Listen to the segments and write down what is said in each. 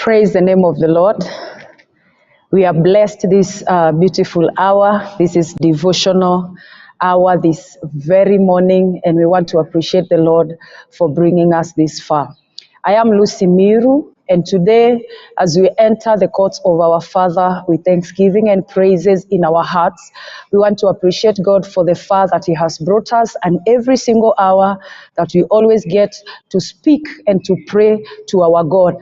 Praise the name of the Lord. We are blessed this beautiful hour. This is devotional hour this very morning, and we want to appreciate the Lord for bringing us this far. I am Lucy Miru, and today, as we enter the courts of our Father with thanksgiving and praises in our hearts, we want to appreciate God for the far that He has brought us, and every single hour that we always get to speak and to pray to our God.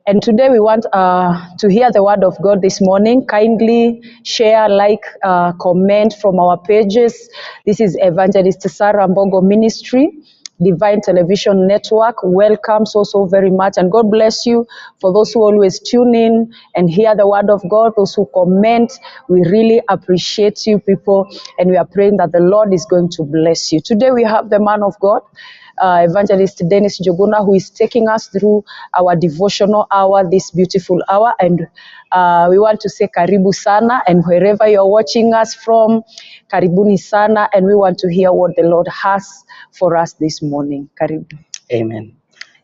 And today we want to hear the word of God this morning. Kindly share, like, comment from our pages. This is Evangelist Sarah Mbogo Ministry, Divine Television Network. Welcome so very much. And God bless you for those who always tune in and hear the word of God, those who comment. We really appreciate you people. And we are praying that the Lord is going to bless you. Today we have the man of God, Evangelist Dennis Joguna, who is taking us through our devotional hour, this beautiful hour. And we want to say karibu sana, and wherever you're watching us from, karibuni sana, and we want to hear what the Lord has for us this morning. Karibu. Amen.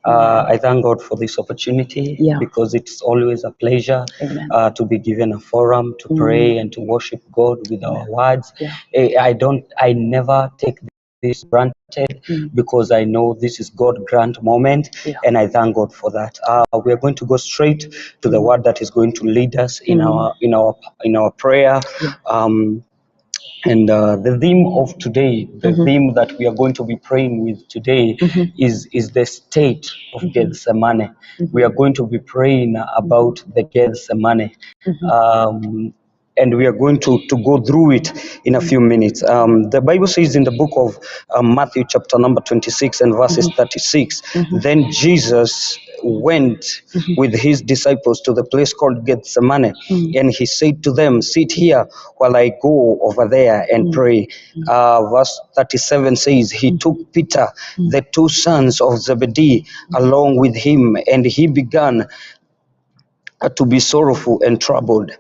I thank God for this opportunity, because it's always a pleasure to be given a forum to pray and to worship God with our words. I never take this granted, because I know this is God grant moment, and I thank God for that. We are going to go straight to the word that is going to lead us in our prayer. And the theme of today, the theme that we are going to be praying with today is the state of Gethsemane. We are going to be praying about the Gethsemane. And we are going to go through it in a few minutes. The Bible says in the book of Matthew chapter number 26 and verses 36, then Jesus went with his disciples to the place called Gethsemane, and he said to them, sit here while I go over there and pray. Verse 37 says, he took Peter, the two sons of Zebedee, along with him, and he began to be sorrowful and troubled.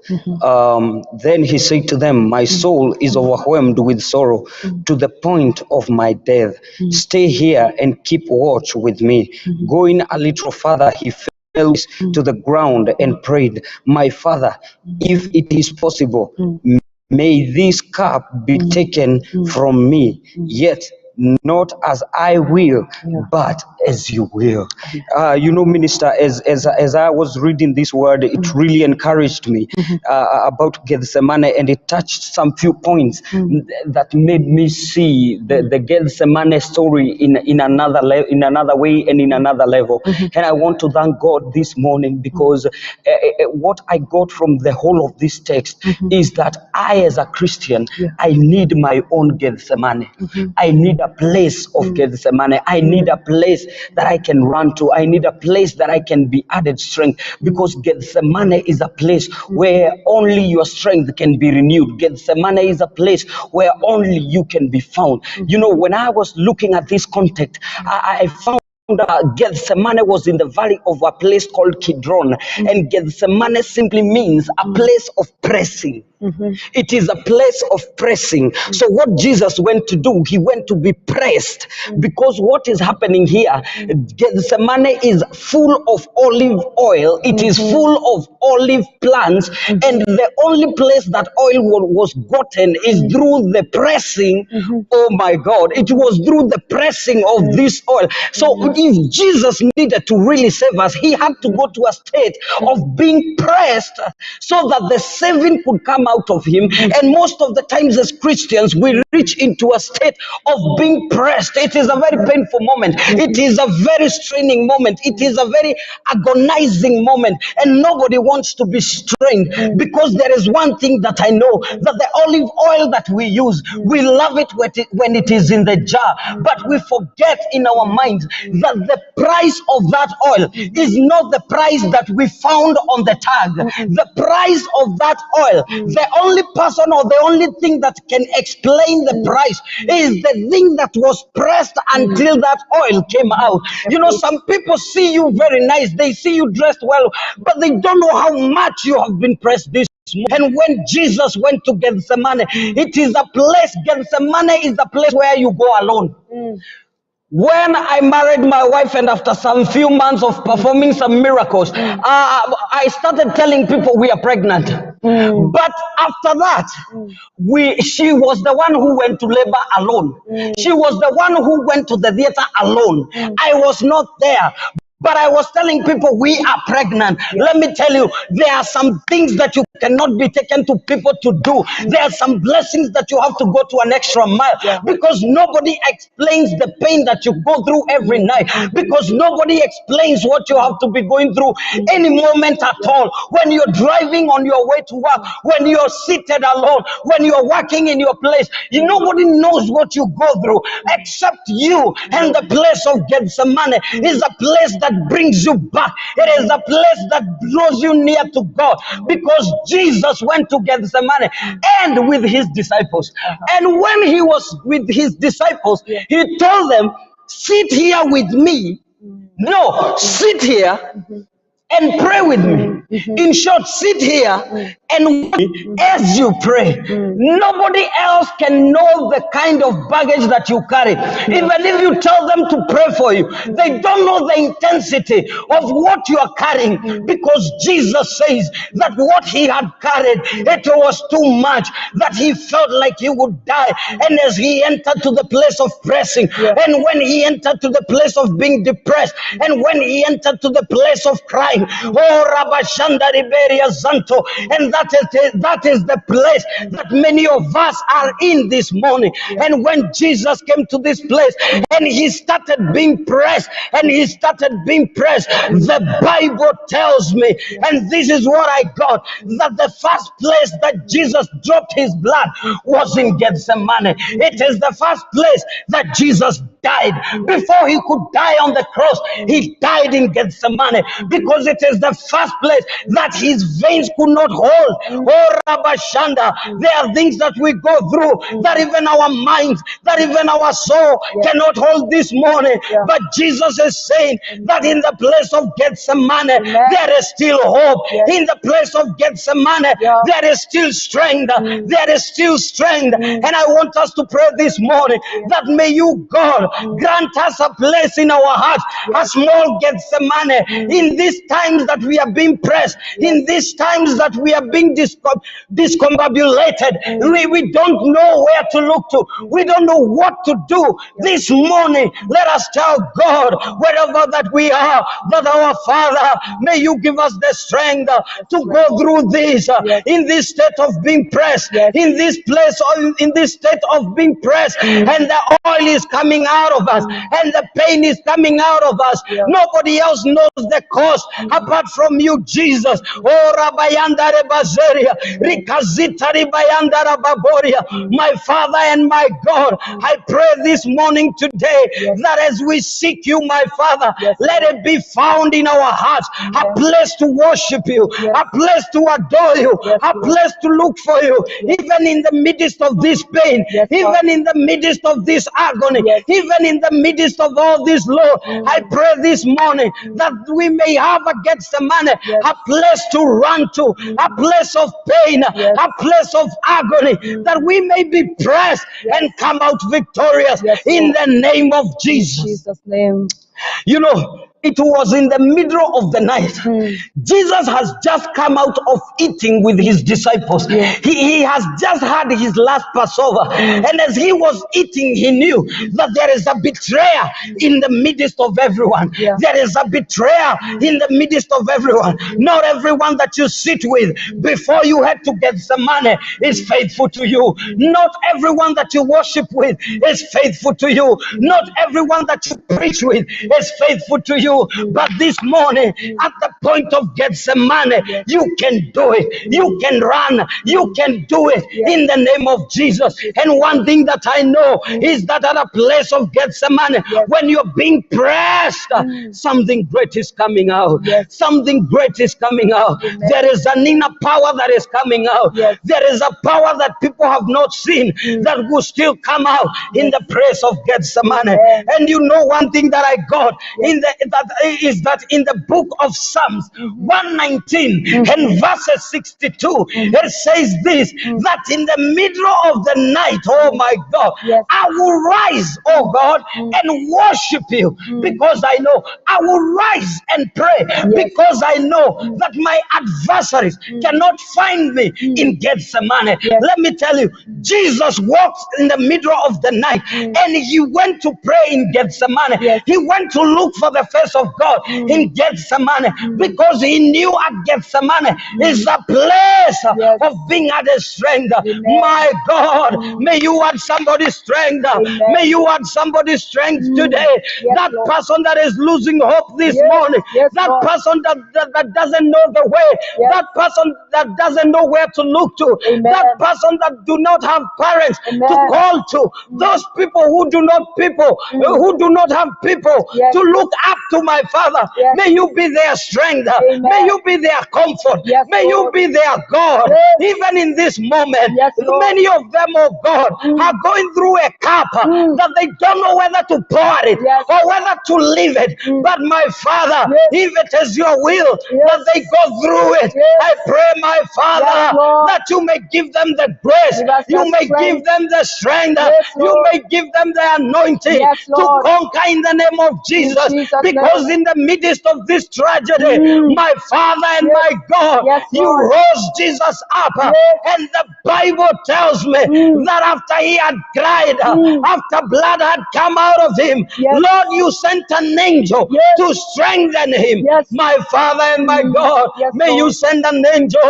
Then he said to them, my soul is overwhelmed with sorrow to the point of my death. Stay here and keep watch with me. Going a little further, he fell to the ground and prayed, my Father, if it is possible, may this cup be taken from me, yet not as I will, but as you will. Minister, as I was reading this word, it really encouraged me about Gethsemane, and it touched some few points that made me see the Gethsemane story in another way and in another level. And I want to thank God this morning, because what I got from the whole of this text is that I, as a Christian, I need my own Gethsemane. I need a place of Gethsemane. I need a place that I can run to. I need a place that I can be added strength, because Gethsemane is a place where only your strength can be renewed. Gethsemane is a place where only you can be found. When I was looking at this context, I found Gethsemane was in the valley of a place called Kidron, and Gethsemane simply means a place of pressing. It is a place of pressing. So what Jesus went to do, he went to be pressed, because what is happening here, Gethsemane is full of olive oil. It is full of olive plants, and the only place that oil was gotten is through the pressing. Oh my God, it was through the pressing of this oil. So if Jesus needed to really save us, he had to go to a state of being pressed so that the saving could come out of him. And most of the times as Christians, we reach into a state of being pressed. It is a very painful moment. It is a very straining moment. It is a very agonizing moment, and nobody wants to be strained, because there is one thing that I know, that the olive oil that we use, we love it when it is in the jar, but we forget in our minds that the price of that oil is not the price that we found on the tag. The price of that oil, the only person or the only thing that can explain the price is the thing that was pressed until that oil came out. Some people see you very nice, they see you dressed well, but they don't know how much you have been pressed this. And when Jesus went to Gethsemane, it is a place, Gethsemane is a place where you go alone. When I married my wife, and after some few months of performing some miracles, I started telling people we are pregnant. But after that, she was the one who went to labor alone. She was the one who went to the theater alone. I was not there. But I was telling people we are pregnant. Let me tell you, there are some things that you cannot be taken to people to do. There are some blessings that you have to go to an extra mile, because nobody explains the pain that you go through every night, because nobody explains what you have to be going through any moment at all. When you're driving on your way to work, when you're seated alone, when you're working in your place, nobody knows what you go through except you. And the place of Gethsemane is a place that brings you back. It is a place that draws you near to God, because Jesus went to Gethsemane and with his disciples. And when he was with his disciples, he told them, sit here with me. No, sit here and pray with me. In short, sit here and as you pray. Nobody else can know the kind of baggage that you carry. Even if you tell them to pray for you, they don't know the intensity of what you are carrying, because Jesus says that what he had carried, it was too much, that he felt like he would die. And as he entered to the place of pressing, and when he entered to the place of being depressed, and when he entered to the place of crying, oh Rabashanda Riberia Zanto, and that is the place that many of us are in this morning. And when Jesus came to this place and he started being pressed, the Bible tells me, and this is what I got, that the first place that Jesus dropped his blood was in Gethsemane. It is the first place that Jesus died. Before he could die on the cross, he died in Gethsemane, because it is the first place that his veins could not hold. Oh Rabashanda, there are things that we go through that even our minds, that even our soul cannot hold this morning. But Jesus is saying that in the place of Gethsemane, there is still hope. In the place of Gethsemane, there is still strength. There is still strength. And I want us to pray this morning that may you, God, grant us a place in our hearts, a small Gethsemane, in these times that we are being pressed, in these times that we are being discombobulated. We don't know where to look to. We don't know what to do. This morning, let us tell God, wherever that we are, that our Father, may you give us the strength to go through this, in this state of being pressed, in this place, in this state of being pressed, and the oil is coming out of us, and the pain is coming out of us. Nobody else knows the cause apart from you, Jesus. Oh, Rabayanda Rebazeria, Rikazita Ribayanda Rababoria. My Father and my God, I pray this morning today that as we seek you, my Father, let it be found in our hearts, a place to worship you, a place to adore you, a place to look for you, even in the midst of this pain, even in the midst of this agony, even in the midst of all this, Lord. I pray this morning that we may have a Gethsemane, a place to run to, a place of pain, a place of agony, that we may be pressed and come out victorious in the name of Jesus. In Jesus' name. You know, it was in the middle of the night. Jesus has just come out of eating with his disciples. He has just had his last Passover. And as he was eating, he knew that there is a betrayer in the midst of everyone. There is a betrayer in the midst of everyone. Not everyone that you sit with before you head to Gethsemane is faithful to you. Not everyone that you worship with is faithful to you. Not everyone that you preach with is faithful to you. But this morning, at the point of Gethsemane, you can do it. You can run. You can do it in the name of Jesus. And one thing that I know is that at a place of Gethsemane, when you're being pressed, something great is coming out. Something great is coming out. There is an inner power that is coming out. There is a power that people have not seen that will still come out in the praise of Gethsemane. And you know one thing that I got in that that in the book of Psalms 119 and verses 62, it says this, that in the middle of the night, oh my God, I will rise, oh God, and worship you, because I know I will rise and pray, because I know that my adversaries cannot find me in Gethsemane. Let me tell you, Jesus walked in the middle of the night and he went to pray in Gethsemane. He went to look for the face of God in Gethsemane, because he knew at Gethsemane is a place of being added strength. My God, may you add somebody's strength. May you add somebody's strength today. That person that is losing hope this morning, that person that doesn't know the way, that person that doesn't know where to look to, that person that do not have parents to call to, those people who do not have people to look up to, my Father. May you be their strength. May you be their comfort. May you be their God. Even in this moment, many of them, oh God, are going through a cup that they don't know whether to pour it or whether to leave it. But my Father, if it is your will that they go through it, I pray, my Father, that you may give them the grace, you may give them the strength, you may give them the anointing to conquer in the name of Jesus. Because in the midst of this tragedy, my Father and my God, you rose Jesus up. And the Bible tells me that after he had cried, after blood had come out of him, Lord, you sent an angel to strengthen him. My Father and my God, may you send an angel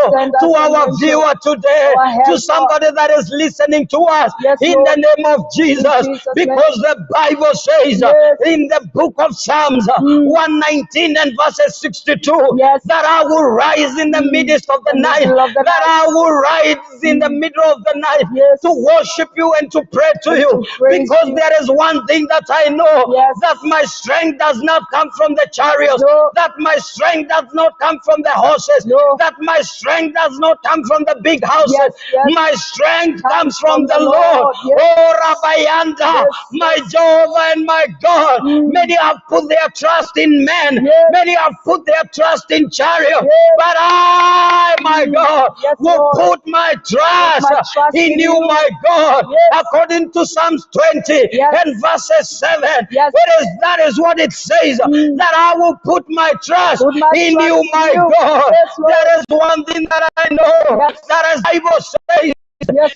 to our viewer today, to somebody that is listening to us in the name of Jesus. Because the Bible says in the book of Psalms 119 and verses 62 that I will rise in the midst of the night, that I will rise in the middle of the night to worship you and to pray to you. Because there is one thing that I know, that my strength does not come from the chariots, that my strength does not come from the horses, that my strength does not come from the big houses. My strength comes from the Lord. Oh, Rabbayanda, my Jehovah and my God. Many have put their trust in men. Many have put their trust in chariots. But I, my God, will put my trust in you, my God. According to Psalms 20 and verses 7, that is what it says, that I will put my trust in you, my God. There is one thing that I know, that as the Bible says,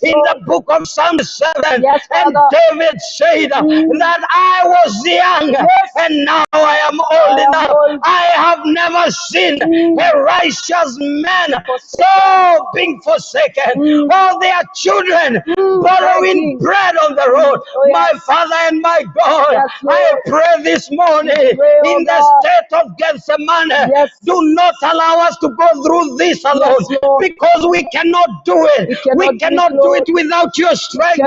in the book of Psalms 7, and David said that I was young and now I am old enough. I have never seen a righteous man so being forsaken, all their children borrowing bread on the road. My Father and my God, I pray this morning in the state of Gethsemane, do not allow us to go through this alone, because we cannot do it. We cannot do it without your strength.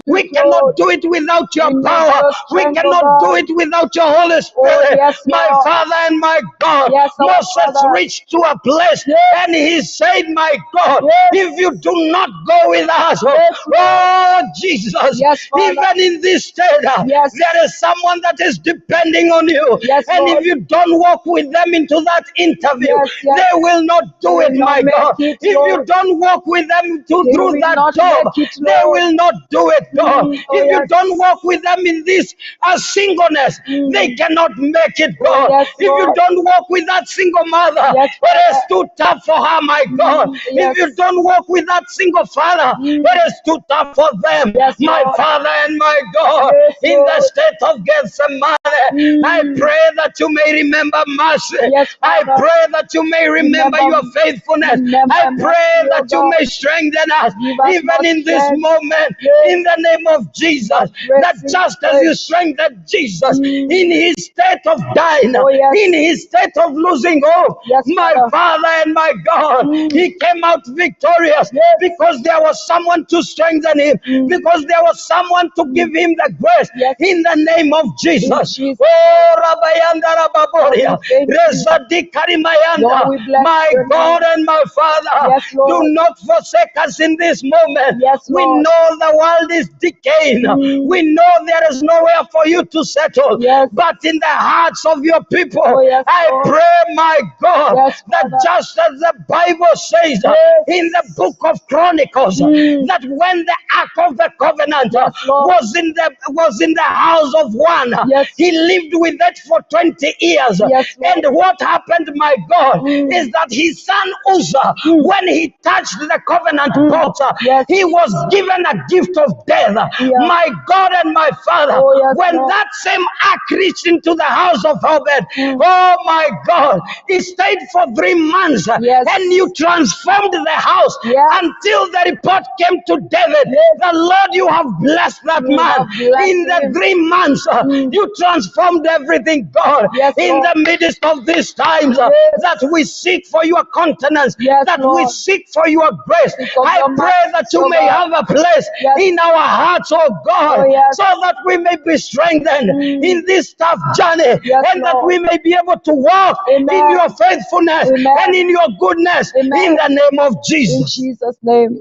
We cannot do it without your power. We cannot do it without your Holy Spirit. My Father and my God, Moses reached to a place and he said, my God, if you do not go with us, oh Jesus, even in this state, there is someone that is depending on you. And if you don't walk with them into that interview, they will not do it, my God. If you don't walk with them through that job, they will not do it, God. If you don't walk with them in this singleness, they cannot make it, God. If you don't walk with that single mother, it is too tough for her, my God. If you don't walk with that single father, it is too tough for them, my Father and my God. In the state of Gethsemane, I pray that you may remember mercy. I pray that you may remember your faithfulness. I pray that you may strengthen us, even in this moment, in the name of Jesus, that just as you strengthened Jesus in his state of dying, in his state of losing hope, my Father and my God, he came out victorious because there was someone to strengthen him, because there was someone to give him him the grace in the name of Jesus. Jesus. Oh, Rabayanda Rababoria. Lord, we thank you. Rezadi Karimayanda. Lord, we bless My your God name. and my Father, Yes, do Lord. not forsake us in this moment. Yes, We Lord. know the world is decaying. We know there is nowhere for you to settle. Yes. But in the hearts of your people, Oh, yes, I Lord. pray, my God, Yes, that Father. just as the Bible says Yes. in the book of Chronicles, that when the Ark of the Covenant Yes, Lord. was in the house of one, Yes. he lived with it for 20 years. Yes, Lord. And what happened, my God, is that his son Uzzah, when he touched the covenant box, Yes. he was given a gift of death. Yeah. My God and my Father, Oh, yes, when Lord. that same ark reached into the house of Obed, oh my God, it stayed for 3 months, Yes. and you transformed the house Yeah. until the report came to David. Yes. The Lord, you have blessed that You man. have blessed In the him. 3 months, you transformed everything, God. Yes, In Lord. the midst of these times, Yes. that we seek for your countenance, Yes, that we Lord. seek for your grace. Seek of I your pray that mercy, you oh may God. have a place Yes. in our hearts, oh God, Oh, yes. so that we may be strengthened in this tough journey, Yes, and that Lord. we may be able to walk in Amen. your faithfulness Amen. and in your goodness Amen. in the name of In Jesus. Jesus' name.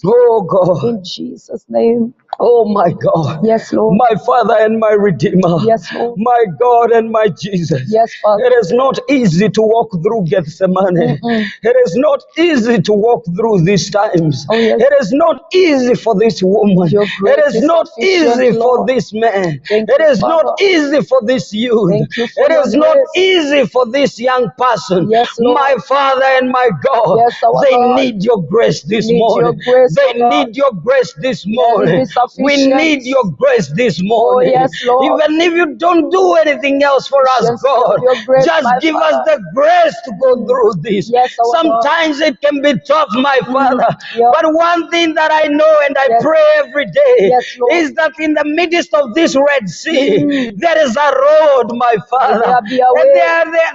Oh God. In Jesus' name. Oh my God. Yes, Lord. My Father and my Redeemer. Yes, Lord. My God and my Jesus. Yes, Father. It is not easy to walk through Gethsemane. It is not easy to walk through these times. Oh, yes. It is not easy for this woman. Your grace It is is not sufficient, easy for Lord. this man. Thank It you, is not Father. easy for this youth. Thank you for It your is not grace. easy for this young person. Yes, Lord. My Father and my God, Yes, our they God. need your grace this Need your morning. grace, They oh God. need your grace this Let it morning. be We sufficient. need your grace this Oh, morning. yes, Lord. Even if you don't do anything else for us, Sufficiency God, of your grace, just my give us Father. the grace to go through this. Yes, our God. Sometimes it can be tough, my Father. Yeah. But one thing that I know and I Yes. pray every day Yes, Lord. is that in the midst of this Red Sea, there is a road, my Father. there be a And way.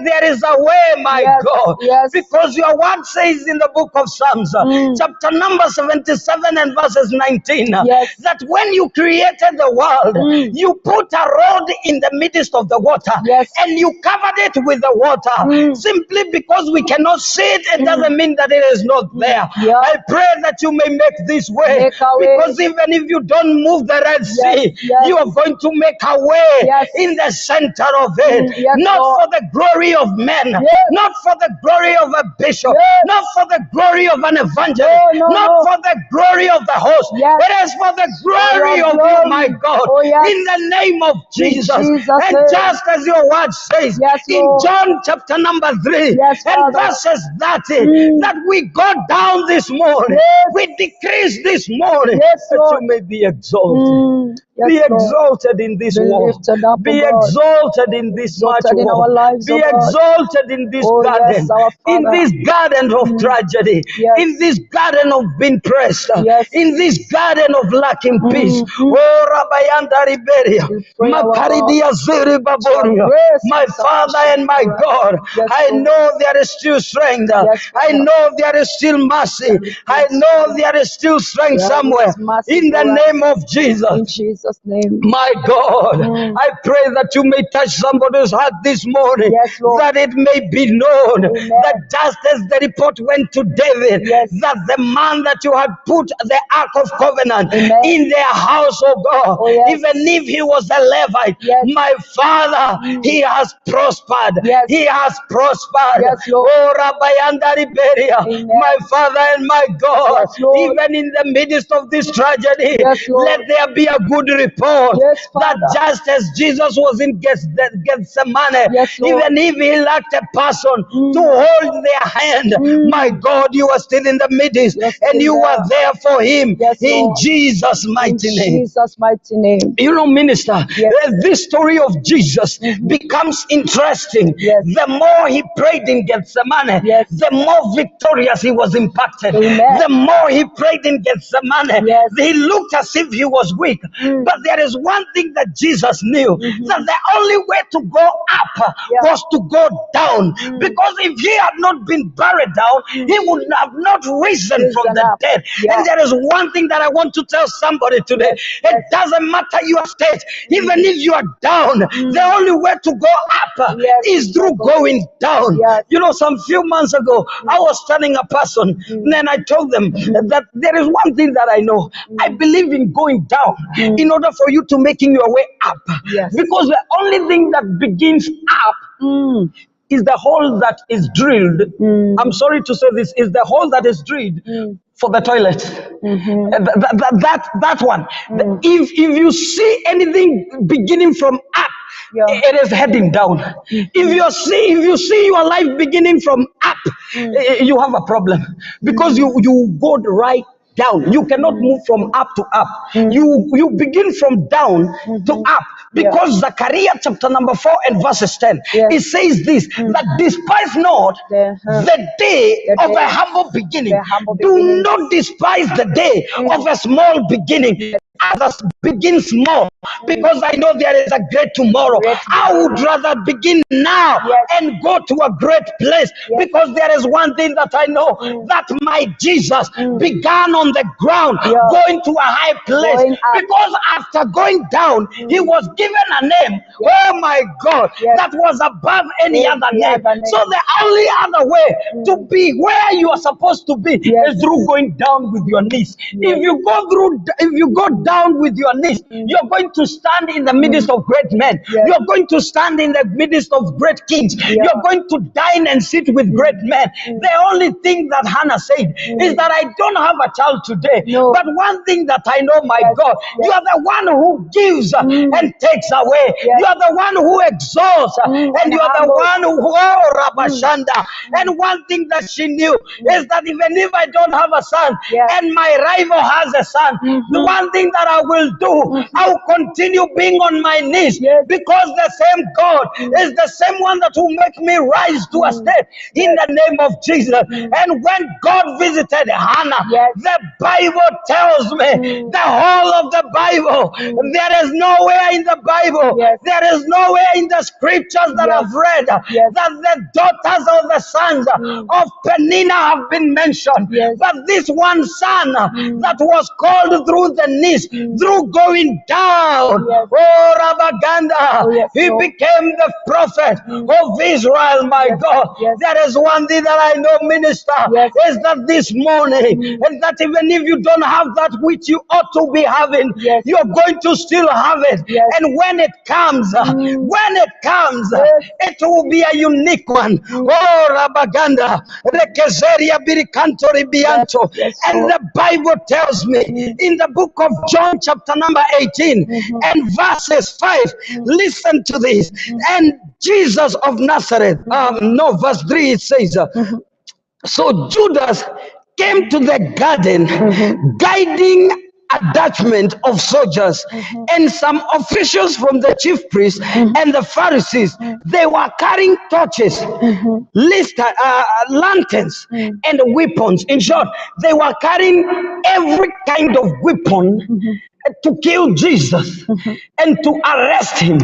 there is a way, my Yes, God. yes. Because your word says in the book of Psalms, chapter number 77 and verses 19, Yes. that when you created the world, you put a road in the midst of the water, Yes. and you covered it with the water. Simply because we cannot see it, it doesn't mean that it is not there. Yeah. I pray that you may make this way, Make a way. because even if you don't move the Red Sea, yes. you are going to make a way Yes. in the center of it, yes, not Lord. for the glory of men, Yes. not for the glory of a bishop, Yes. not for the glory of an evangelist, No, not no. for the glory of the host. Yes. It is for the glory your of you, my glory. God, Oh, yes. in the name of Jesus. Jesus' And name. just as your word says Yes, in Lord. John chapter number 3 Yes, and Father. verses 30, that we go down this morning, Yes. we decrease this morning, Yes, that you Lord. may be exalted. Yes, Be Lord. exalted in this Be war. lifted up, Be O God. exalted in this much Exalted in war. our lives, Be O God. exalted in this Oh, garden. yes, our In Father. this garden of tragedy. Yes. In this garden of being pressed. Yes. In this garden of lacking peace. Oh, Rabayanda Riberia. We pray, our Makaridia Ziri Baboria. grace My be Father sufficient and my for us. God. Yes, I Lord. know there is still strength. Yes, I Father. know there is still mercy. I know there is still strength There somewhere. is mercy In the for us. name of Jesus. In Jesus' name. My God, I pray that you may touch somebody's heart this morning, Yes, Lord. that it may be known Amen. that just as the report went to David, Yes. that the man that you had put the Ark of Covenant Amen. in their house, oh God, Oh, yes. even if he was a Levite, Yes. my Father, he has prospered. Yes. He has prospered. Yes, Lord. Oh, Rabayanda Riberia, Amen. my Father and my God, Yes, Lord. even in the midst of this tragedy, Yes, Lord. let there be a good report. Yes, That Father. just as Jesus was in Gethsemane, Yes, Lord. even if he lacked a person to hold their hand, my God, you are still in the midst, You're and still you are there. there for him Yes, in Lord. Jesus' In mighty name. Jesus' mighty name. You know, minister, Yes. this story of Jesus becomes interesting. Yes. The more he prayed in Gethsemane, Yes. the more victorious he was impacted. Amen. The more he prayed in Gethsemane, Yes. he looked as if he was weak. But there is one thing that Jesus knew, that the only way to go up was to go down. Because if he had not been buried down, he would have not risen from Risen the up. dead. Yeah. And there is one thing that I want to tell somebody somebody today. It doesn't matter your state. Even if you are down, the only way to go up is through going down. You know, some few months ago, I was telling a person, and then I told them that there is one thing that I know. I believe in going down in order for you to making your way up. Because the only thing that begins up is the hole that is drilled. I'm sorry to say this, is the hole that is drilled for the toilet. That one. If you see anything beginning from up, it is heading down. If you see your life beginning from up, you have a problem, because you go right down. You cannot move from up to up. You begin from down to up, because Zechariah chapter number 4 and verses 10, it says this, that despise not the day of a humble beginning. Do not despise the day of a small beginning. Others begin small, because I know there is a great tomorrow. I would rather begin now and go to a great place, because there is one thing that I know, that my Jesus began on the ground, going to a high place, because after going down, he was given a name, oh my God, that was above any other name. So the only other way to be where you are supposed to be is through going down with your knees. If you go down with your knees, you're going to stand in the midst of great men. You're going to stand in the midst of great kings. You're going to dine and sit with great men. The only thing that Hannah said is that I don't have a child today, but one thing that I know, my God, you are the one who gives and takes away. You are the one who exalts, and you are the one who Rabashanda. And one thing that she knew is that even if I don't have a son and my rival has a son, the one thing that I will do, I will continue being on my knees, because the same God is the same one that will make me rise to a state in the name of Jesus. And when God visited Hannah, the Bible tells me, the whole of the Bible, there is nowhere in the Bible, there is nowhere in the scriptures that I've read that the daughters or the sons of Peninnah have been mentioned. But this one son that was called through the knees, through going down, oh Rabaganda, he became the prophet of Israel, my God. There is one thing that I know, minister, is that this morning, and that even if you don't have that which you ought to be having, you're going to still have it. And when it comes, it will be a unique one. Oh Rabaganda, Rekezeria Birikanto Ribianto. And the Bible tells me in the book of John chapter number 18 and verses 5, listen to this. And Jesus of Nazareth, verse 3, it says, so Judas came to the garden, guiding a detachment of soldiers and some officials from the chief priests and the Pharisees. They were carrying torches, lanterns, and weapons. In short, they were carrying every kind of weapon to kill Jesus and to arrest him.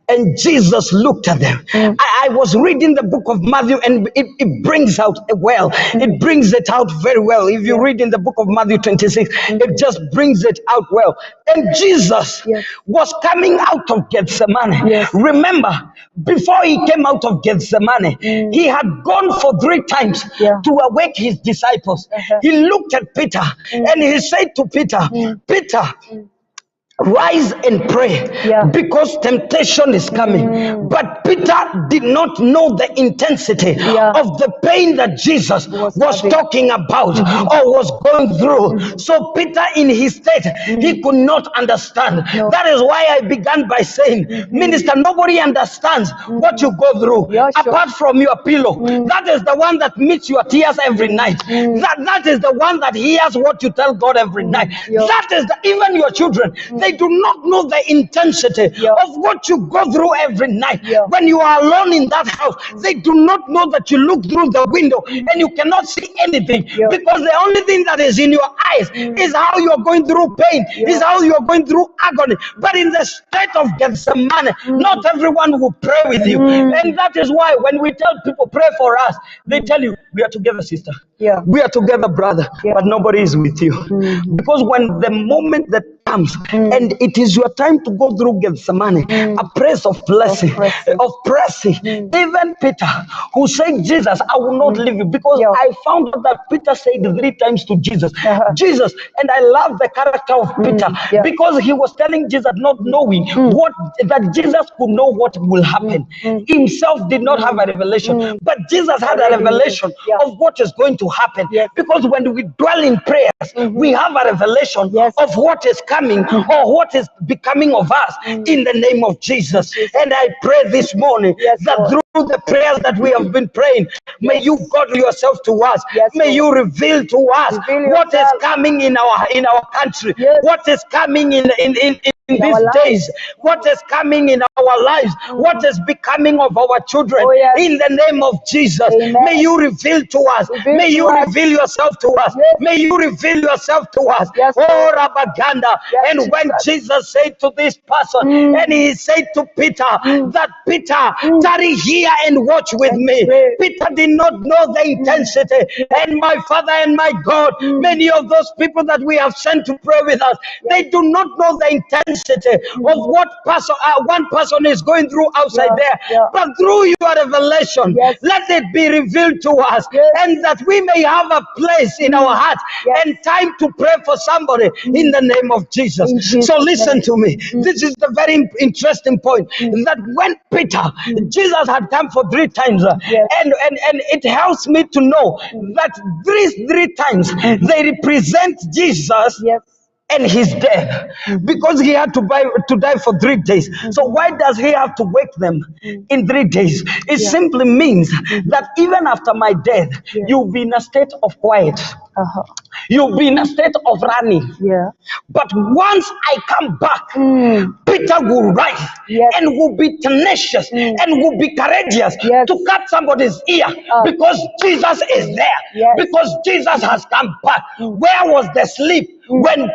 And Jesus looked at them. I was reading the book of Matthew, and it brings out well. It brings it out very well. If you read in the book of Matthew 26, it just brings it out well. And Jesus was coming out of Gethsemane. Remember, before he came out of Gethsemane, he had gone for 3 times to awake his disciples. He looked at Peter and he said to Peter, Peter, rise and pray, because temptation is coming. But Peter did not know the intensity of the pain that Jesus was talking about or was going through. So Peter, in his state, he could not understand. That is why I began by saying, minister, nobody understands what you go through apart from your pillow. That is the one that meets your tears every night. That is the one that hears what you tell God every night. That is even your children. They do not know the intensity of what you go through every night. When you are alone in that house, they do not know that you look through the window and you cannot see anything, because the only thing that is in your eyes is how you're going through pain, is how you're going through agony. But in the state of Gethsemane, not everyone will pray with you. And that is why when we tell people pray for us, they tell you, we are together, sister. Yeah. We are together, brother, Yeah. but nobody is with you. Because when the moment that comes and it is your time to go through Gethsemane, a place of blessing, of pressing, even Peter, who said, Jesus, I will not leave you, because Yeah. I found out that Peter said 3 times to Jesus, Jesus, and I love the character of Peter, Yeah. because he was telling Jesus, not knowing what that Jesus could know what will happen. Himself did not have a revelation, but Jesus had a revelation Yeah. of what is going to happen. Yes. Because when we dwell in prayers, we have a revelation Yes. of what is coming or what is becoming of us in the name of Jesus. And I pray this morning Yes, that Lord. through the prayers that we have been praying, may you God yourself to us. Yes, May Lord. you reveal to us Reveal what is yourself. coming in our country, Yes. what is coming in In these our days, lives. what is coming in our lives, what is becoming of our children. Oh, yes. In the name of Jesus, Amen. may you reveal to us. Reveal May to you us. reveal yourself to us. Yes. May you reveal yourself to us. Yes, Oh, Lord. Rabaganda. Yes, And when Jesus. Jesus said to this person, and he said to Peter, that Peter, tarry here and watch with And me. pray. Peter did not know the intensity. And my Father and my God, many of those people that we have sent to pray with us, they do not know the intensity of what one person is going through outside Yeah, there. yeah. But through your revelation, Yes. let it be revealed to us, Yes. and that we may have a place in our heart Yes. and time to pray for somebody in the name of Jesus. In Jesus' So listen name. to me. This is the very interesting point, that when Peter, Jesus had come for 3 times, Yes. and it helps me to know that three times they represent Jesus Yes. and his death, because he had to die for 3 days. So why does he have to wake them in 3 days? It simply means that even after my death, you'll be in a state of quiet. Uh-huh. You'll be in a state of running. Yeah. But once I come back, Peter will rise Yes. and will be tenacious and will be courageous Yes. to cut somebody's ear, because Jesus is there, Yes. because Jesus has come back. Where was the sleep when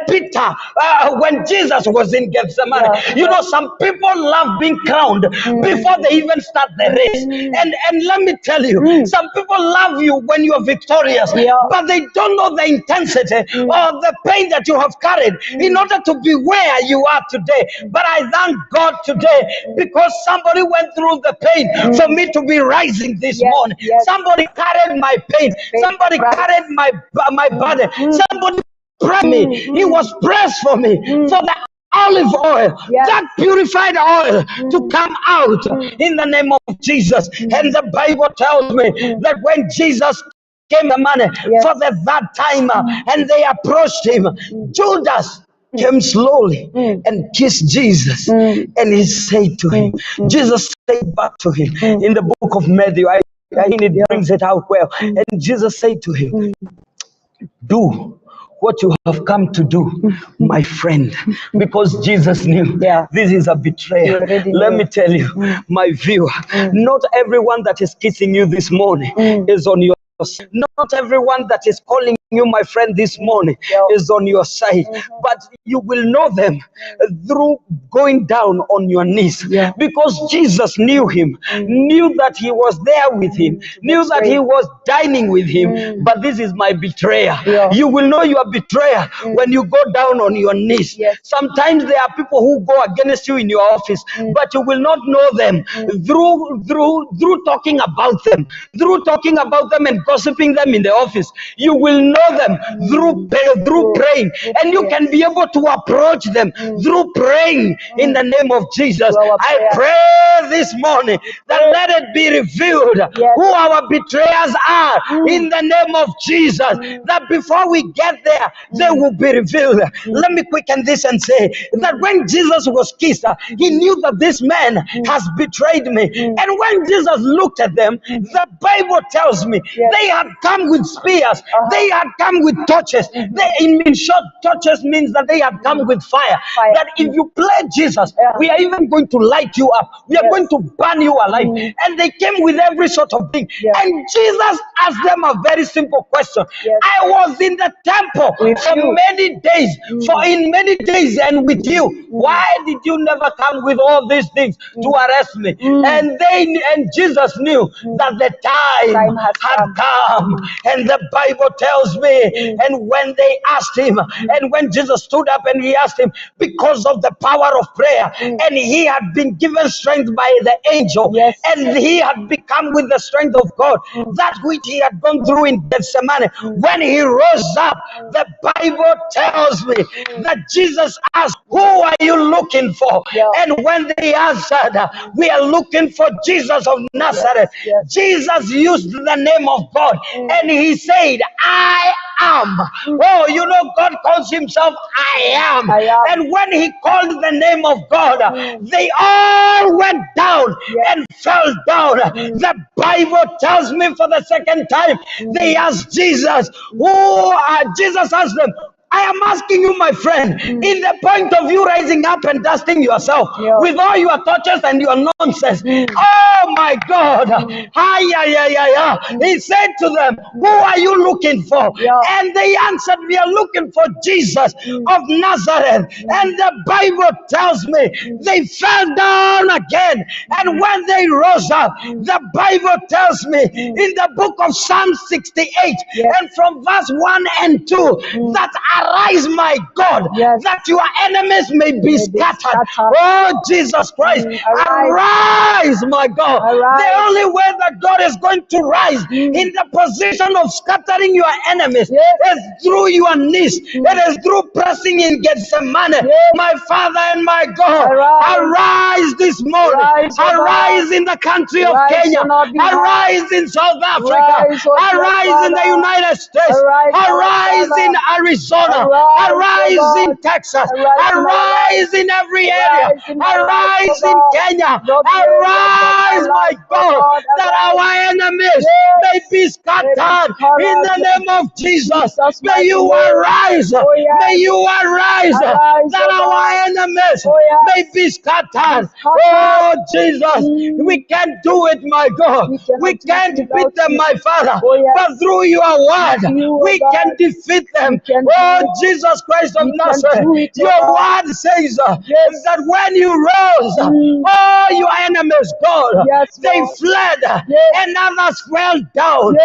when Jesus was in Gethsemane? Yeah. You know, some people love being crowned before they even start the race. And let me tell you, some people love you when you're victorious, Yeah. but they don't know the intensity or the pain that you have carried in order to be where you are today. But I thank God today, because somebody went through the pain for me to be rising this Yes, morning. yes. Somebody carried my pain. Somebody Right. carried my body. Somebody prayed me. He was pressed for me, for the olive oil, Yes. that purified oil, to come out in the name of Jesus. And the Bible tells me that when Jesus came the money Yes. for the third time, and they approached him, Judas came slowly and kissed Jesus, and he said to him, Jesus said back to him in the book of Matthew, I think it brings it out well, and Jesus said to him, do what you have come to do, my friend, because Jesus knew this is a betrayal. Let me tell you, my viewer, not everyone that is kissing you this morning is on your side. Not everyone that is calling you my friend this morning is on your side, but you will know them through going down on your knees, because Jesus knew him, knew that he was there with him, knew that he was dining with him. But this is my betrayer. You will know your betrayer when you go down on your knees. Sometimes there are people who go against you in your office, but you will not know them through talking about them, and gossiping them in the office. You will know them through praying, and you can be able to approach them through praying in the name of Jesus. I pray this morning that let it be revealed who our betrayers are in the name of Jesus, that before we get there, they will be revealed. Let me quicken this and say that when Jesus was kissed, he knew that this man has betrayed me. And when Jesus looked at them, the Bible tells me they had come with spears, they had come with torches. In short, torches means that they had come with fire. That if you play Jesus, we are even going to light you up. We are going to burn you alive. And they came with every sort of thing. And Jesus asked them a very simple question. I was in the temple for many days, and with you. Why did you never come with all these things to arrest me? And Jesus knew that the time had am. And the Bible tells me, and when they asked him, and when Jesus stood up and he asked him, because of the power of prayer, and he had been given strength by the angel, and he had become with the strength of God, that which he had gone through in Gethsemane, when he rose up, the Bible tells me that Jesus asked, who are you looking for? And when they answered, we are looking for Jesus of Nazareth. Jesus used the name of God, and he said, I am. Oh, you know, God calls himself I am. And when he called the name of God, they all went down and fell down. The Bible tells me for the second time, they asked Jesus, Jesus asked them, I am asking you, my friend, in the point of you rising up and dusting yourself with all your touches and your nonsense. Oh my God. He said to them, who are you looking for? And they answered, we are looking for Jesus of Nazareth. And the Bible tells me they fell down again. And when they rose up, the Bible tells me in the book of Psalm 68 and from verse 1 and 2 that arise, my God, that your enemies may be scattered. Oh, Jesus Christ, arise, my God. The only way that God is going to rise in the position of scattering your enemies is through your knees. It is through pressing in Gethsemane. My Father and my God, arise this morning. Arise in the country of Kenya. Arise in South Africa. Arise in the United States. Arise in Arizona. Arise in Texas. Arise in every area. Arise in Kenya. Arise, my God, that our enemies may be scattered in the name of Jesus. May you arise. May you arise that our enemies may be scattered. Oh, Jesus, we can't do it, my God. We can't beat them, my Father. But through your word, we can defeat them. Oh, Jesus Christ of Nazareth, your word says that when you rose, all your enemies, God, they fled and others fell down.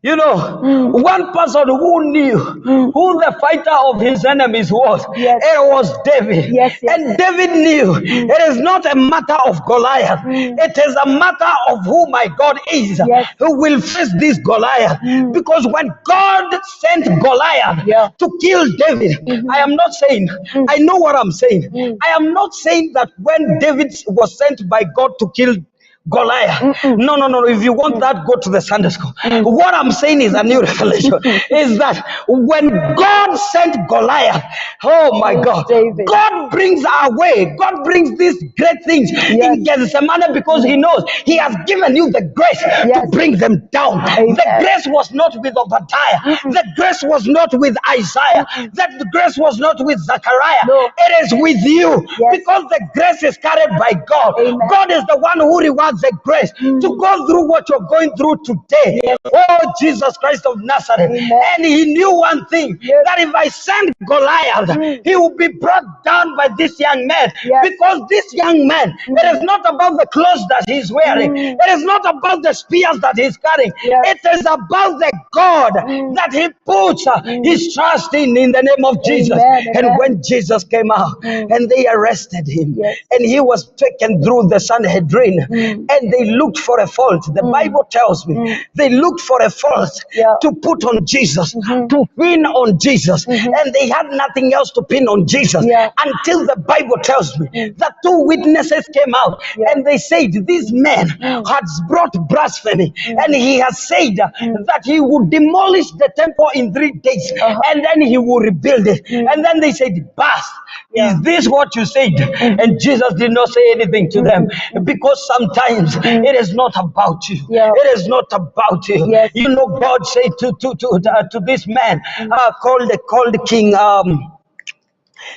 You know, one person who knew who the fighter of his enemies was, it was David. And David knew it is not a matter of Goliath. It is a matter of who my God is, who will face this Goliath. Because when God sent Goliath to kill David, I am not saying, I know what I'm saying. I am not saying that when David was sent by God to kill Goliath. No. If you want that, go to the Sunday school. What I'm saying is a new revelation. Is that when God sent Goliath, oh my God, God brings our way. God brings these great things in Gethsemane because He knows He has given you the grace to bring them down. The grace was not with Obadiah. The grace was not with Isaiah. The grace was not with Zechariah. It is with you because the grace is carried by God. God is the one who rewards the grace to go through what you're going through today. Oh, Jesus Christ of Nazareth. And he knew one thing, that if I send Goliath, he will be brought down by this young man. Because this young man, it is not about the clothes that he's wearing. It is not about the spears that he's carrying. It is about the God that he puts his trust in the name of Jesus. And when Jesus came out and they arrested him and he was taken through the Sanhedrin, and they looked for a fault. The Bible tells me they looked for a fault to put on Jesus, to pin on Jesus, and they had nothing else to pin on Jesus until the Bible tells me that two witnesses came out and they said, this man has brought blasphemy, and he has said that he would demolish the temple in 3 days and then he will rebuild it. And then they said, Bast, is this what you said? And Jesus did not say anything to them, because sometimes it is not about you. It is not about you. You know, God said to this man called King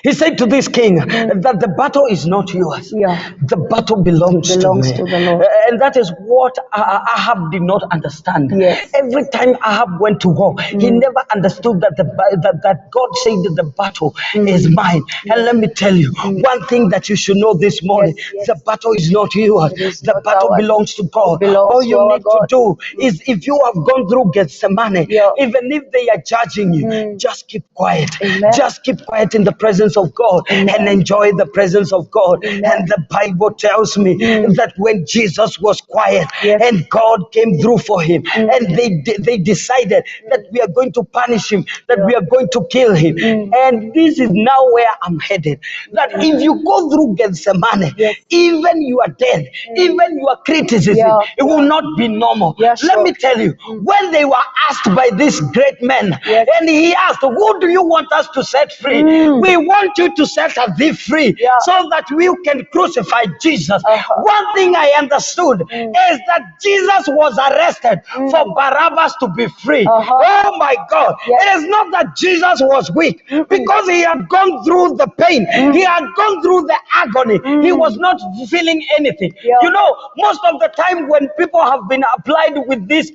He said to this king that the battle is not yours. Yeah. The battle belongs to me. To the Lord. And that is what Ahab did not understand. Yes. Every time Ahab went to war, he never understood that that God said that the battle is mine. And let me tell you, one thing that you should know this morning, the battle is not yours. The battle belongs to God. All you need to do is, if you have gone through Gethsemane, even if they are judging you, just keep quiet. Amen. Just keep quiet in the presence of God and enjoy the presence of God. And the Bible tells me that when Jesus was quiet and God came through for him, and they decided that we are going to punish him, that we are going to kill him. And this is now where I'm headed. That if you go through Gethsemane, even your death, even your criticism, it will not be normal. Let me tell you, when they were asked by this great man, and he asked, who do you want us to set free? We want you to set a thief free so that we can crucify Jesus. One thing I understood is that Jesus was arrested for Barabbas to be free. Oh my God. It is not that Jesus was weak, because he had gone through the pain. He had gone through the agony. He was not feeling anything. You know, most of the time when people have been applied with this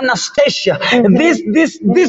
anesthesia, this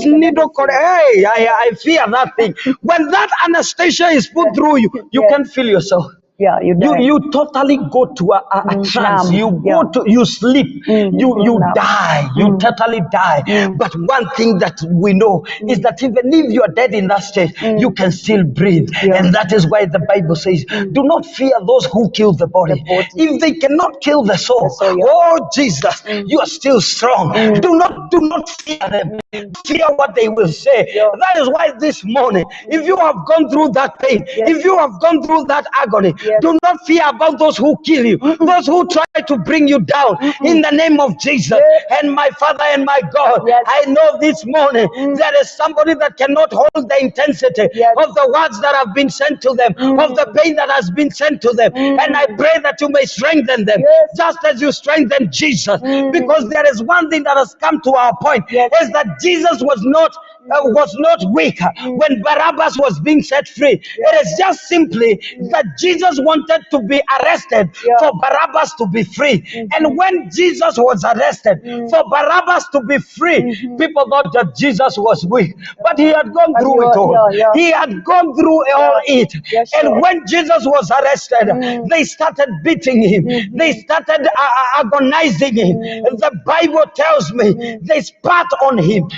needle, hey, I fear that thing. When that anesthesia is put through you, you can't feel yourself. Yeah, you totally go to a trance. You go to, you sleep. You die. You totally die. But one thing that we know is that even if you are dead in that state, you can still breathe. And that is why the Bible says, do not fear those who kill the body. If they cannot kill the soul, oh Jesus, you are still strong. Do not fear them. Fear what they will say. That is why this morning, if you have gone through that pain, if you have gone through that agony, do not fear about those who kill you, those who try to bring you down, in the name of Jesus. And my Father and my God, I know this morning there is somebody that cannot hold the intensity of the words that have been sent to them, of the pain that has been sent to them. And I pray that you may strengthen them, just as you strengthen Jesus. Because there is one thing that has come to our point, is that Jesus was not weak when Barabbas was being set free. It is just simply that Jesus wanted to be arrested for Barabbas to be free. And when Jesus was arrested for Barabbas to be free, people thought that Jesus was weak, but he had gone through it all. He had gone through all it. And when Jesus was arrested, they started beating him. They started agonizing him. The Bible tells me they spat on him.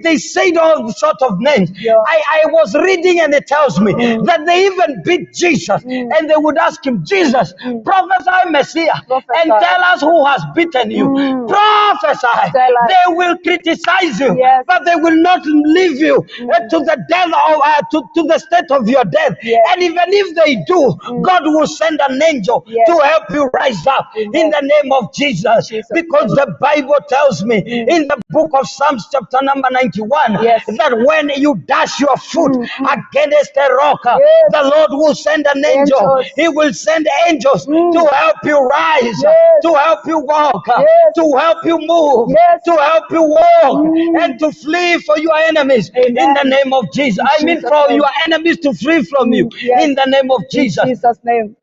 They said all sort of names. I was reading, and it tells me that they even beat Jesus, and they would ask him, Jesus, prophesy Messiah, and tell us who has beaten you. Prophesy. They will criticize you, but they will not leave you to the death of to the state of your death. And even if they do, God will send an angel to help you rise up in the name of Jesus. Because the Bible tells me in the book of Psalms chapter number 91 that when you dash your foot against a rock, the Lord will send an angel. He will send angels to help you rise, to help you walk, to help you move, to help you walk, and to flee for your enemies in the name of Jesus. I mean, for your enemies to flee from you in the name of Jesus. In Jesus' name.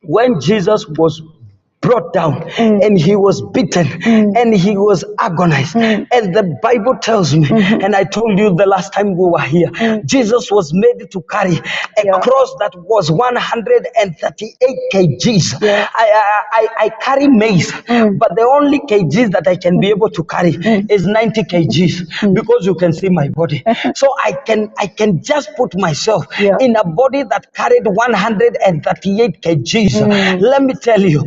When Jesus was brought down and he was beaten and he was agonized, and the Bible tells me, and I told you the last time we were here, Jesus was made to carry a cross that was 138 kgs. I carry maize, but the only kgs that I can be able to carry is 90 kgs, because you can see my body. So I can just put myself in a body that carried 138 kgs. Let me tell you,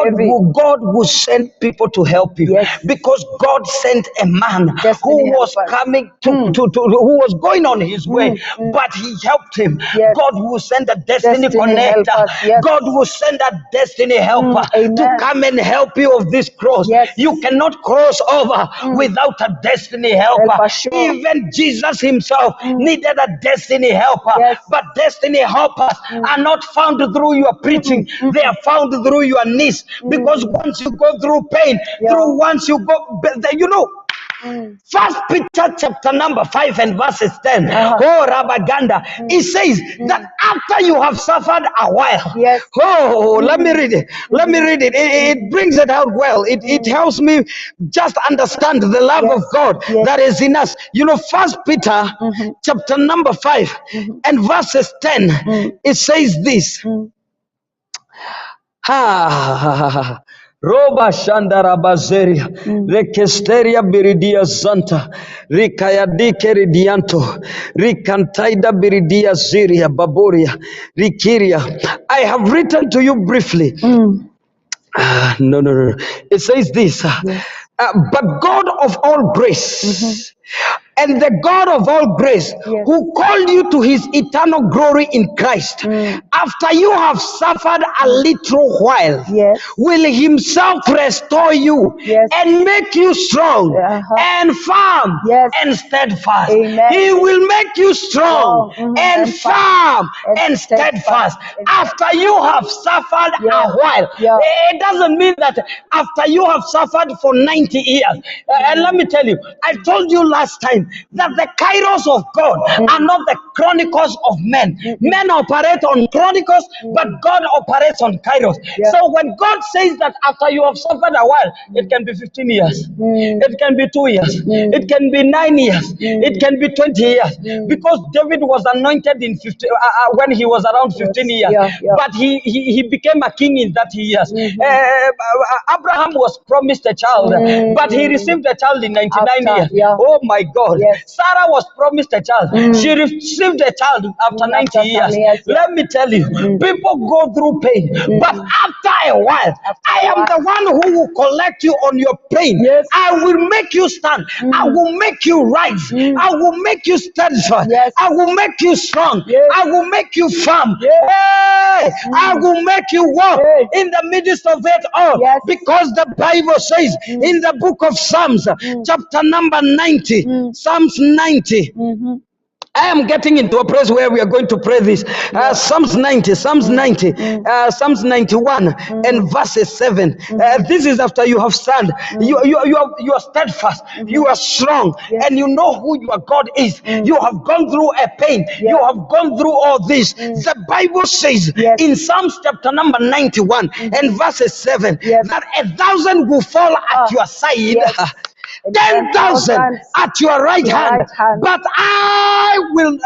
God will send people to help you, because God sent a man who was coming who was going on his way, but he helped him. God will send a destiny connector. God will send a destiny helper to come and help you of this cross. You cannot cross over without a destiny helper. Even Jesus himself needed a destiny helper, but destiny helpers are not found through your preaching. They are found through your knees. Because once you go through pain, once you go, you know, First Peter chapter number 5 and verses 10. Oh, Rabaganda. It says that after you have suffered a while. Yes. Oh, let me read it. Let me read it. It brings it out well. It helps me just understand the love of God that is in us. You know, First Peter chapter number 5 and verses 10. It says this. Ha Roba Shandara Bazeria, Rekesteria Biridia Santa, Rikayadike Ridianto, Rikantaida Biridia Ziria, Baboria, Rikiria. I have written to you briefly. No. It says this. But God of all grace, and the God of all grace, who called you to his eternal glory in Christ, after you have suffered a little while, will himself restore you and make you strong and firm and steadfast. Amen. He will make you strong and firm and steadfast after you have suffered a while. It doesn't mean that after you have suffered for 90 years. And let me tell you, I told you last time that the kairos of God are not the chronicles of men. Men operate on chronicles, but God operates on kairos. So when God says that after you have suffered a while, it can be 15 years, it can be 2 years, it can be 9 years, it can be 20 years, because David was anointed in 50, when he was around 15 years, but he became a king in 30 years. Abraham was promised a child, but he received a child in 99 years. Oh my God. Sarah was promised a child. She received a child after 90 years. Let me tell you, people go through pain, but after a while, I am the one who will collect you on your pain. I will make you stand. I will make you rise. I will make you steadfast. I will make you strong. I will make you firm. Hey, I will make you walk in the midst of it all, because the Bible says in the book of Psalms, chapter number 90, Psalms 90. I am getting into a place where we are going to pray this. Psalms 90, Psalms 90, Psalms 91 and verses 7. This is after you have stand. You are steadfast. You are strong. And you know who your God is. You have gone through a pain. You have gone through all this. The Bible says in Psalms chapter number 91 and verses 7 that 1,000 will fall at your side. 10,000 at your right hand, but I will.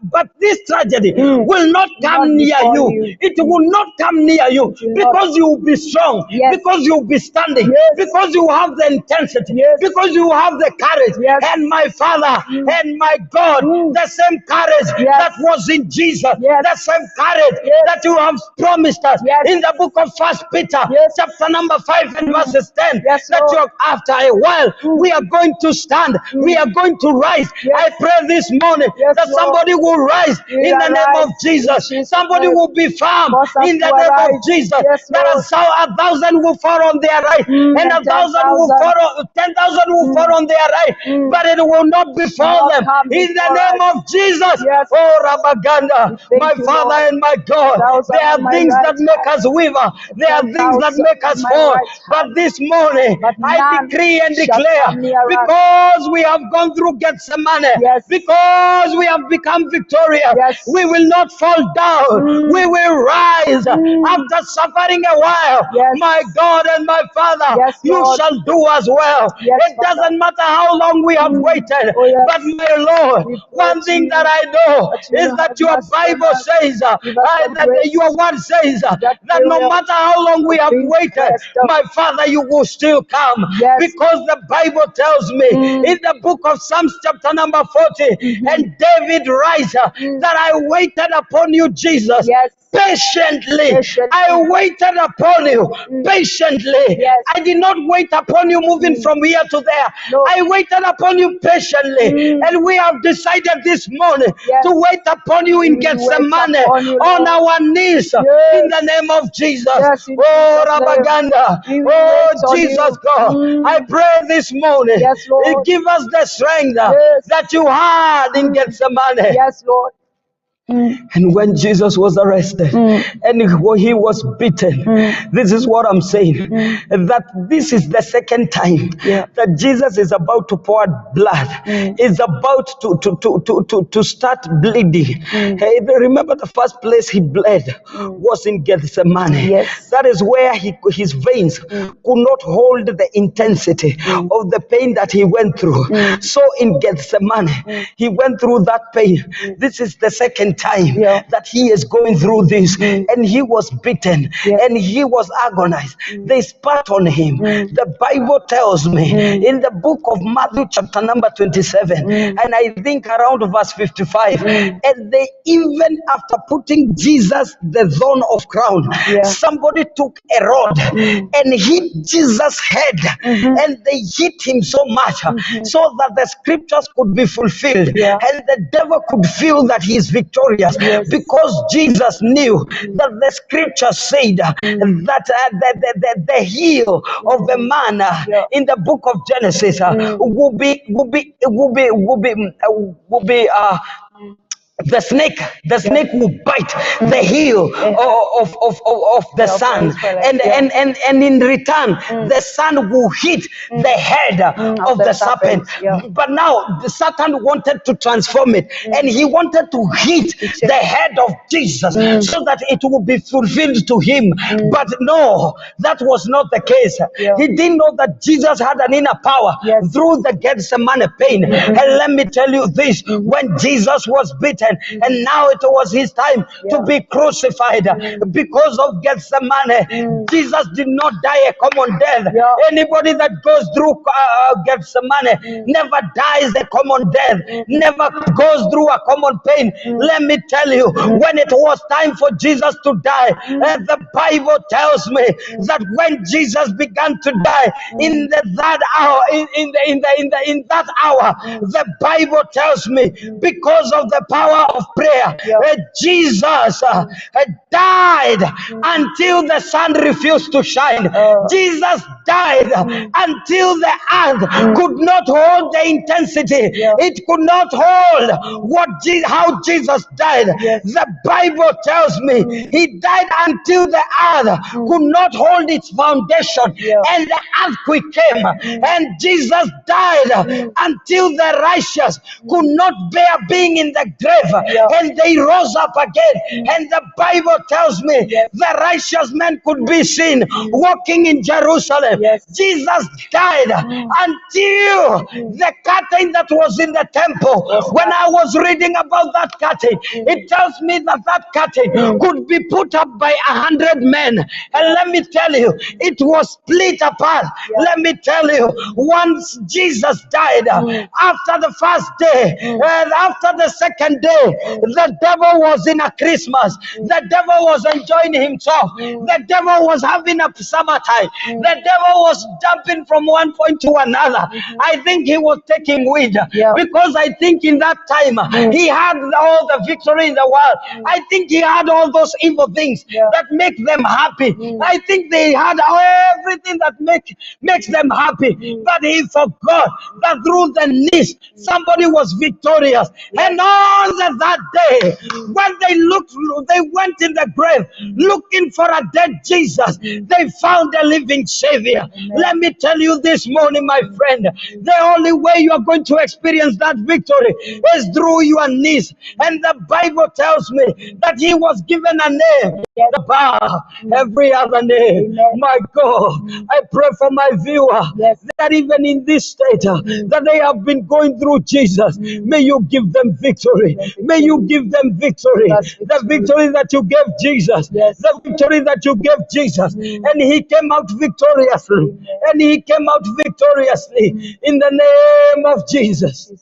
But this tragedy will not come near you. It will not come near you, because you will be strong, because you will be standing, because you have the intensity, because you have the courage. And my Father and my God, the same courage that was in Jesus, the same courage that you have promised us in the book of First Peter, chapter number 5 and verses 10, that you are after a while. We are going to stand. We are going to rise. I pray this morning that somebody will rise in the name of Jesus. Somebody will be firm in the name of Jesus. That 1,000 will fall on their right, and 1,000 will fall, 10,000 will fall on their right, but it will not befall them in the name of Jesus. Oh, Rabaganda, my Father and my God, there are things that make us waver. There are things that make us fall. But this morning, I decree and declare, because we have gone through Gethsemane, because we have become victorious, we will not fall down. We will rise after suffering a while. My God and my Father, you shall do as well. It doesn't matter how long we have waited, but my Lord, one thing that I know is that your Bible says, that your word says, that no matter how long we have waited, my Father, you will still come, because the Bible tells me in the book of Psalms chapter number 40, and David writes that I waited upon you, Jesus. Patiently. I waited upon you patiently. I did not wait upon you moving from here to there. I waited upon you patiently. And we have decided this morning to wait upon you in Gethsemane on our knees in the name of Jesus. Oh, Rabaganda. Oh, Jesus God. I pray this morning, give us the strength that you had in Gethsemane. Yes, Lord. And when Jesus was arrested and he was beaten, this is what I'm saying, that this is the second time that Jesus is about to pour blood, is about to start bleeding. Hey, remember the first place he bled was in Gethsemane. Yes. That is where his veins could not hold the intensity of the pain that he went through. So in Gethsemane, he went through that pain. This is the second time that he is going through this, and he was beaten and he was agonized. They spat on him. The Bible tells me in the book of Matthew chapter number 27, and I think around verse 55, and they, even after putting Jesus the thorn of crown, somebody took a rod and hit Jesus' head, and they hit him so much so that the scriptures could be fulfilled, and the devil could feel that he is victorious, because Jesus knew that the scripture said that the heel of the man in the book of Genesis will be the snake will bite the heel of the son, and in return the son will hit the head of the serpent. But now the Satan wanted to transform it, and he wanted to hit the head of Jesus so that it will be fulfilled to him. But no, that was not the case. He didn't know that Jesus had an inner power through the Gethsemane pain. And let me tell you this, when Jesus was beaten, and now it was his time to be crucified, because of Gethsemane, Jesus did not die a common death. Anybody that goes through Gethsemane never dies a common death, never goes through a common pain. Let me tell you, when it was time for Jesus to die, the Bible tells me that when Jesus began to die in that hour, in that hour, the Bible tells me, because of the power of prayer, Jesus died until the sun refused to shine. Jesus died until the earth could not hold the intensity. It could not hold how Jesus died. The Bible tells me he died until the earth could not hold its foundation, and the earthquake came, and Jesus died until the righteous could not bear being in the grave, and they rose up again. And the Bible tells me the righteous men could be seen walking in Jerusalem. Jesus died until the curtain that was in the temple, when I was reading about that curtain, it tells me that that curtain could be put up by 100 men. And let me tell you, it was split apart. Let me tell you, once Jesus died, after the first day, and after the second day, the devil was in a Christmas. The devil was enjoying himself. The devil was having a summertime. The devil was jumping from one point to another. I think he was taking weed, because I think in that time he had all the victory in the world. I think he had all those evil things that make them happy. I think they had everything that makes them happy. But he forgot that through the knees somebody was victorious. And on that day, when they went in the grave looking for a dead Jesus, they found a living Savior. Let me tell you this morning, my friend, the only way you are going to experience that victory is through your knees. And the Bible tells me that he was given a name above every other name. My God, I pray for my viewer that even in this state that they have been going through, Jesus, may you give them victory. May you give them victory. The victory that you gave Jesus. The victory that you gave Jesus. And he came out victoriously. And he came out victoriously in the name of Jesus.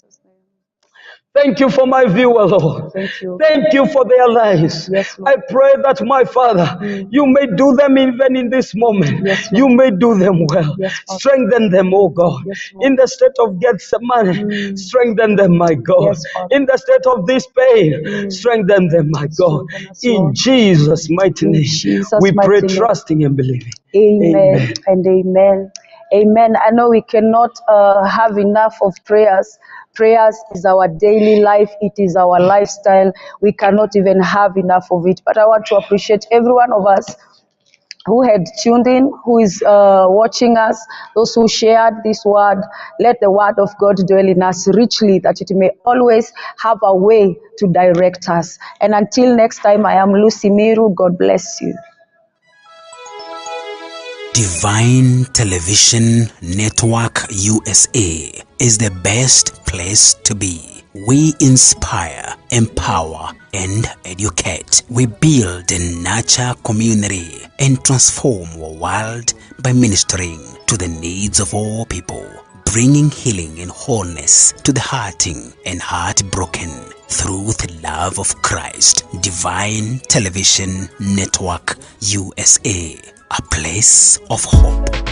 Thank you for my viewer, Lord. Thank you for their lives. I pray that, my Father, you may do them even in this moment. You may do them well. Strengthen them, oh God. In the state of Gethsemane, strengthen them, my God. In the state of this pain, strengthen them, my God. In Jesus' mighty name, we pray, trusting and believing. Amen and amen. Amen. I know we cannot have enough of prayers Prayers is our daily life. It is our lifestyle. We cannot even have enough of it. But I want to appreciate every one of us who had tuned in, who is watching us, those who shared this word. Let the word of God dwell in us richly, that it may always have a way to direct us. And until next time, I am Lucy Miru. God bless you. Divine Television Network USA is the best place to be. We inspire, empower, and educate. We build and nurture community and transform our world by ministering to the needs of all people, bringing healing and wholeness to the hurting and heartbroken through the love of Christ. Divine Television Network USA, a place of hope.